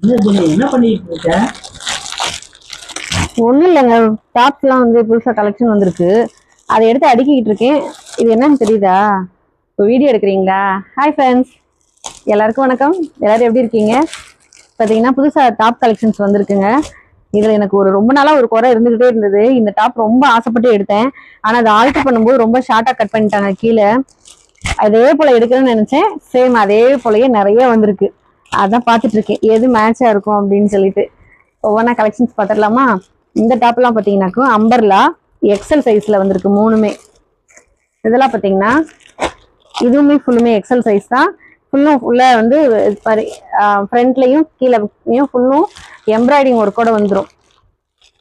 என்ன பண்ணிட்டு இருக்க? ஒன்றும் இல்லைங்க, டாப்ஸ்லாம் வந்து புதுசாக கலெக்ஷன் வந்திருக்கு. அதை எடுத்து அடுக்கிக்கிட்டு இருக்கேன். இது என்னன்னு தெரியுதா? இப்போ வீடியோ எடுக்கிறீங்களா? ஹாய் ஃப்ரெண்ட்ஸ், எல்லாருக்கும் வணக்கம். எல்லாரும் எப்படி இருக்கீங்க? பார்த்தீங்கன்னா புதுசாக டாப் கலெக்ஷன்ஸ் வந்திருக்குங்க. இதில் எனக்கு ரொம்ப நாளாக ஒரு குறை இருந்துக்கிட்டே இருந்தது. இந்த டாப் ரொம்ப ஆசைப்பட்டு எடுத்தேன். ஆனால் அதை ஆல்டர் பண்ணும்போது ரொம்ப ஷார்ட்டாக கட் பண்ணிட்டாங்க கீழே. அதே போல் எடுக்கணும்னு நினச்சேன். சேம் அதே போலயே நிறைய வந்திருக்கு. அதான் பார்த்துட்டு இருக்கேன் எது மேட்சாக இருக்கும் அப்படின்னு சொல்லிட்டு. ஒவ்வொன்றா கலெக்ஷன்ஸ் பார்த்துடலாமா? இந்த டாப்லாம் பார்த்தீங்கன்னாக்கும் அம்பர்லா எக்ஸல் சைஸில் வந்திருக்கு மூணுமே. இதெல்லாம் பார்த்தீங்கன்னா இதுவுமே ஃபுல்லுமே எக்ஸல் சைஸ் தான். ஃபுல்லாக வந்து ஃப்ரண்ட்லையும் கீழேயும் ஃபுல்லும் எம்ப்ராய்டிங் ஒர்க்கோட வந்துடும்.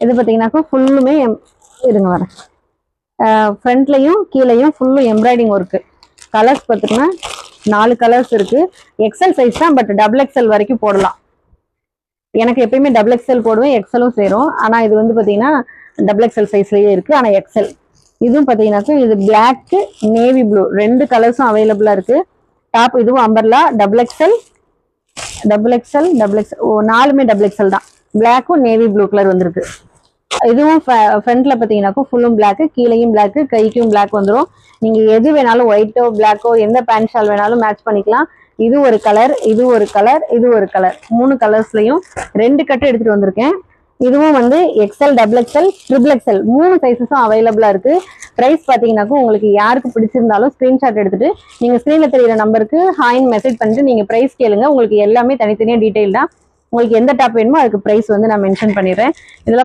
இது பார்த்தீங்கன்னாக்கும் ஃபுல்லுமே இருங்க வரேன். ஃப்ரண்ட்லையும் கீழேயும் ஃபுல்லும் எம்ப்ராய்டிங் ஒர்க்கு. கலர்ஸ் பார்த்தீங்கன்னா 4 கலர்ஸ் இருக்குது. எக்ஸல் சைஸ் தான், பட் டபுள் எக்ஸல் வரைக்கும் போடலாம். எனக்கு எப்பயுமே டபுள் எக்ஸல் போடுவேன், எக்ஸலும் சேரும். ஆனால் இது வந்து பார்த்தீங்கன்னா டபுள் எக்ஸல் சைஸ்லேயே இருக்குது, ஆனால் எக்ஸல். இதுவும் பார்த்தீங்கன்னாக்கும் இது பிளாக்கு நேவி ப்ளூ 2 கலர்ஸும் அவைலபிளாக இருக்குது. டாப் இதுவும் அம்பர்லா டபுள் எக்ஸல் நாலுமே டபுள் எக்ஸல் தான். பிளாக்கும் நேவி ப்ளூ கலர் வந்திருக்கு. இதுவும் ஃப்ரண்ட்ல பார்த்தீங்கன்னாக்கும் ஃபுல்லும் பிளாக்கு, கீழேயும் பிளாக்கு, கைக்கும் பிளாக் வந்துடும். நீங்கள் எது வேணாலும் ஒயிட்டோ பிளாக்கோ எந்த பேண்ட் ஷால் வேணாலும் மேட்ச் பண்ணிக்கலாம். இது ஒரு கலர், இது ஒரு கலர், இது ஒரு கலர், 3 கலர்ஸ்லையும் 2 கட்டு எடுத்துட்டு வந்திருக்கேன். இதுவும் வந்து XL, double XL, triple XL 3 சைஸஸும் அவைலபிளா இருக்கு. பிரைஸ் பார்த்தீங்கன்னாக்கும் உங்களுக்கு யாருக்கு பிடிச்சிருந்தாலும் ஸ்கிரீன்ஷாட் எடுத்துட்டு நீங்க ஸ்கிரீன்ல தெரியுற நம்பருக்கு ஹாய்னு மெசேஜ் பண்ணிட்டு நீங்க பிரைஸ் கேளுங்க. உங்களுக்கு எல்லாமே தனித்தனியா டீடைல் தான். உங்களுக்கு எந்த டாப் வேணுமோ அதுக்கு பிரைஸ் வந்து நான் மென்ஷன் பண்ணிடுறேன். இதெல்லாம்